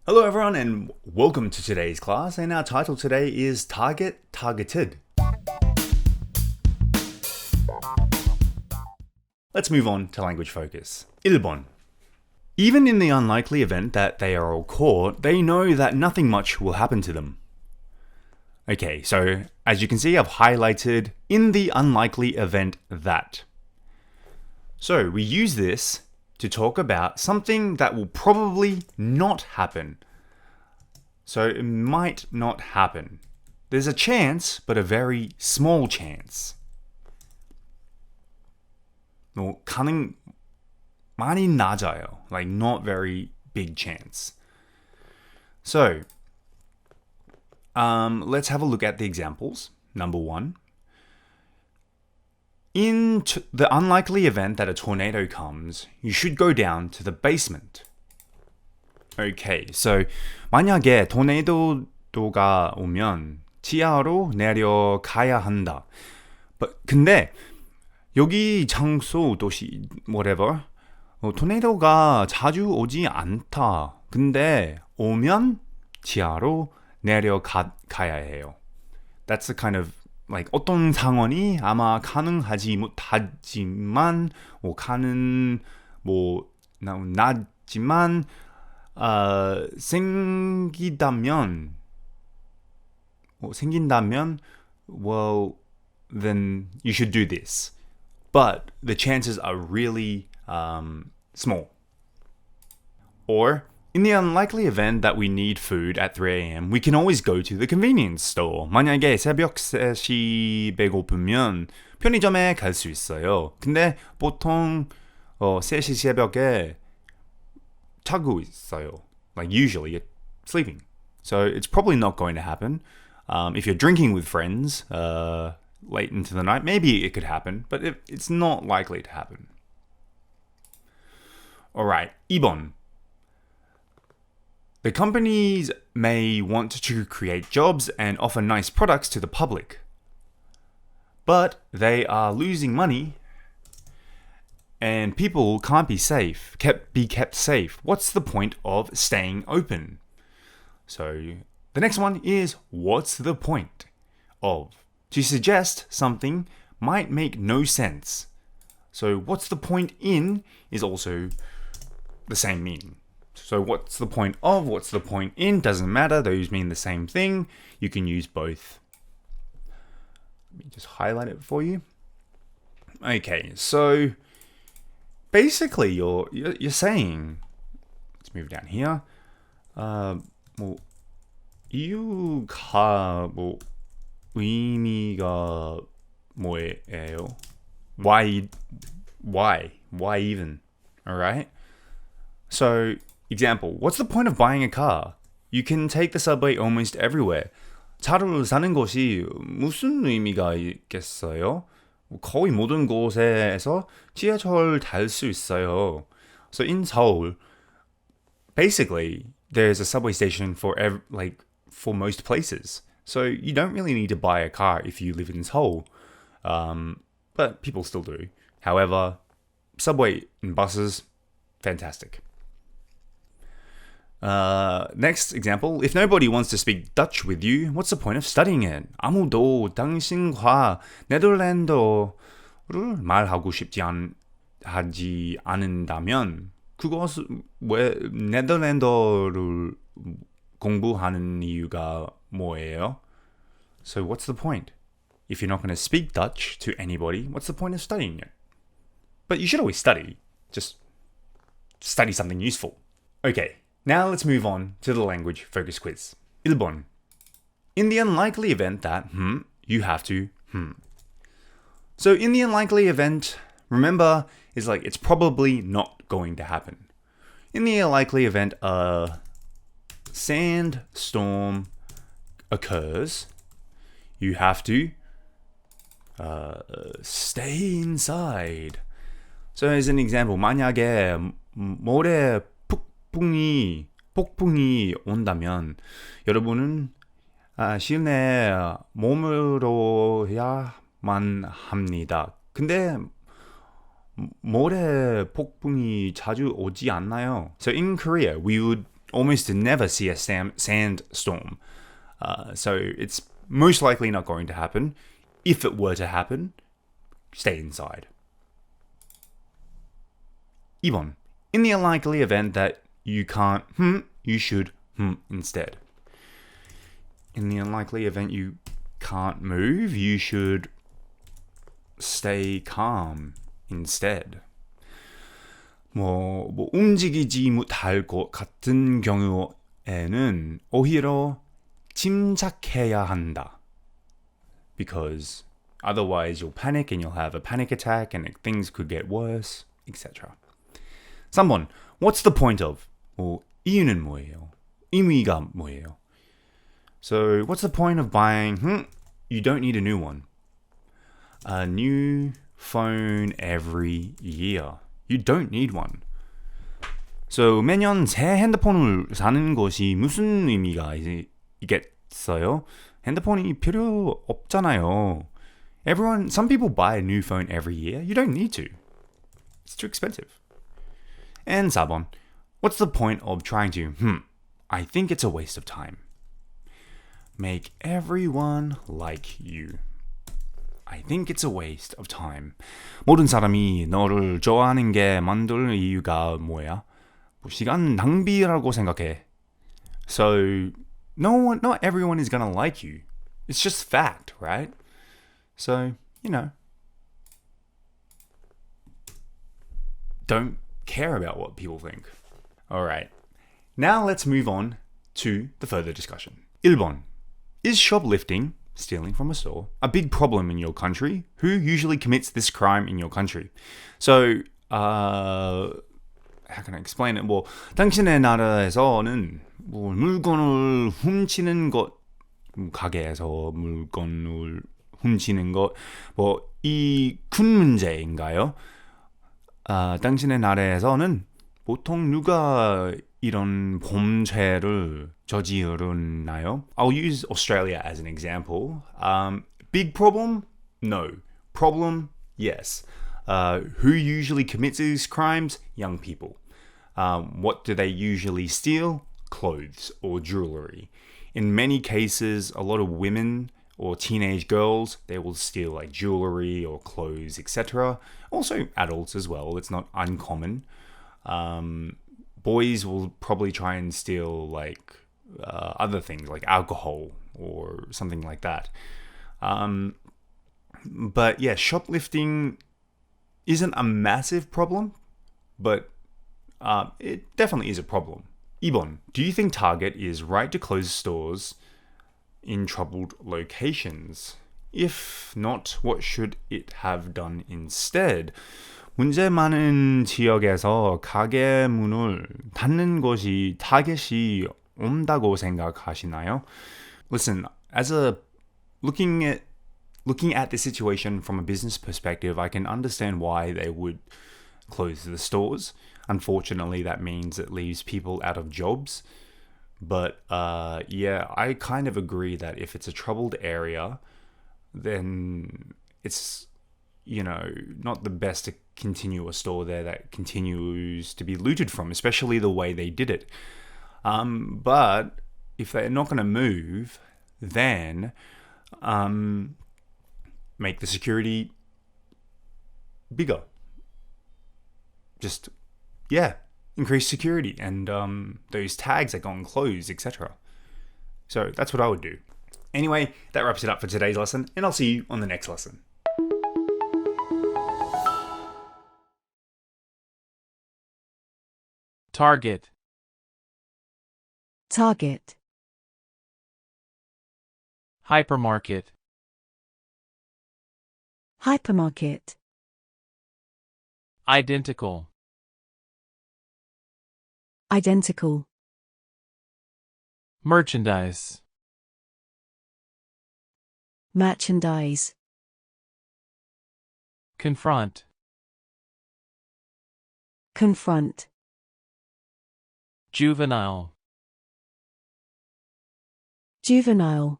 Hello everyone and welcome to today's class, and our title today is Targeted. Let's move on to language focus. 1번. Even in the unlikely event that they are all caught, they know that nothing much will happen to them. Okay, so as you can see, I've highlighted in the unlikely event that. So we use this to talk about something that will probably not happen. So it might not happen. There's a chance, but a very small chance. 많이 낮아요. Like not very big chance. So, let's have a look at the examples. Number 1. In the unlikely event that a tornado comes, you should go down to the basement. Okay, so 만약에 토네이도가 오면 지하로 내려가야 한다. 근데 여기 장소 도시 whatever 토네이도가 자주 오지 않다. 근데 오면 지하로 내려가야 해요. That's the kind of like 어떤 상황이 아마 가능하지 못하지만 나지만 생긴다면 well then you should do this. But the chances are really small. Or, in the unlikely event that we need food at 3 a.m., we can always go to the convenience store. 만약에 새벽 3시 배고프면 편의점에 갈 수 있어요. 근데 보통 3시 새벽에 자고 있어요. Like usually sleeping. So it's probably not going to happen. If you're drinking with friends late into the night, maybe it could happen, but it's not likely to happen. Alright, 2번. The companies may want to create jobs and offer nice products to the public, but they are losing money and people can't be kept safe. What's the point of staying open? So the next one is, what's the point of? To suggest something might make no sense. So what's the point in is also the same meaning. So what's the point of, what's the point in, doesn't matter. Those mean the same thing. You can use both. Let me just highlight it for you. Okay, so basically you're saying, let's move down here. 이유가 의미가 뭐예요? Why even? Alright? So, example, what's the point of buying a car? You can take the subway almost everywhere. 차를 사는 것이 무슨 의미가 있겠어요? 거의 모든 곳에서 지하철 탈 수 있어요. So in Seoul, basically, there's a subway station for most places. So you don't really need to buy a car if you live in Seoul. But people still do. However, subway and buses, fantastic. Next example, if nobody wants to speak Dutch with you, what's the point of studying it? 아무도 당신과 네덜란드어를 말하고 하지 않는다면 그것은 왜 네덜란드어를 공부하는 이유가 뭐예요? So what's the point? If you're not going to speak Dutch to anybody, what's the point of studying it? But you should always study. Just study something useful. Okay, now let's move on to the language focus quiz. 1번. In the unlikely event that, you have to, So in the unlikely event, remember, is like it's probably not going to happen. In the unlikely event a sandstorm occurs, you have to stay inside. So as an example, 만약에 모래 폭풍이 온다면 여러분은 실내에 머물러야만 합니다. 근데 모래 폭풍이 자주 오지 않나요? So in Korea, we would almost never see a sandstorm. So it's most likely not going to happen. If it were to happen, stay inside. 2번. In the unlikely event that you can't, you should, instead. In the unlikely event you can't move, you should stay calm instead. 뭐 움직이지 못할 것 같은 경우에는 오히려 침착해야 한다. Because otherwise you'll panic and you'll have a panic attack and things could get worse, etc. 3번. What's the point of? 이유는 뭐예요? 의미가 뭐예요? So, what's the point of buying? You don't need a new one. A new phone every year. You don't need one. So, 매년 새 핸드폰을 사는 것이 무슨 의미가 있겠어요? 핸드폰이 필요 없잖아요. Some people buy a new phone every year. You don't need to. It's too expensive. And 4번. What's the point of trying to, I think it's a waste of time. Make everyone like you. I think it's a waste of time. 모든 사람이 너를 좋아하는 게 만들 이유가 뭐야? 시간 낭비라고 생각해. So, not everyone is gonna like you. It's just fact, right? So, don't care about what people think. Alright, now let's move on to the further discussion. 1번. Is shoplifting, stealing from a store, a big problem in your country? Who usually commits this crime in your country? So, how can I explain it? 당신의 나라에서는 물건을 훔치는 것, 가게에서 물건을 훔치는 것, 이 큰 문제인가요? 당신의 나라에서는 보통 누가 이런 범죄를 저지르나요? I'll use Australia as an example. Big problem? No. Problem? Yes. Who usually commits these crimes? Young people. What do they usually steal? Clothes or jewelry. In many cases, a lot of women or teenage girls, they will steal like jewelry or clothes, etc. Also adults as well. It's not uncommon. Boys will probably try and steal like other things like alcohol or something like that. But yeah, shoplifting isn't a massive problem, but it definitely is a problem. 2번, do you think Target is right to close stores in troubled locations? If not, what should it have done instead? 문제 많은 지역에서 가게 문을 닫는 것이 타겟이 온다고 생각하시나요? Listen, looking at the situation from a business perspective, I can understand why they would close the stores. Unfortunately, that means it leaves people out of jobs. But yeah, I kind of agree that if it's a troubled area, then it's, not the best to continue a store there that continues to be looted from, especially the way they did it. But if they're not going to move, then make the security bigger. Just, increase security and those tags that go on clothes, etc. So that's what I would do. Anyway, that wraps it up for today's lesson, and I'll see you on the next lesson. Target. Target. Hypermarket. Hypermarket. Identical. Identical. Merchandise. Merchandise. Confront. Confront. Juvenile. Juvenile.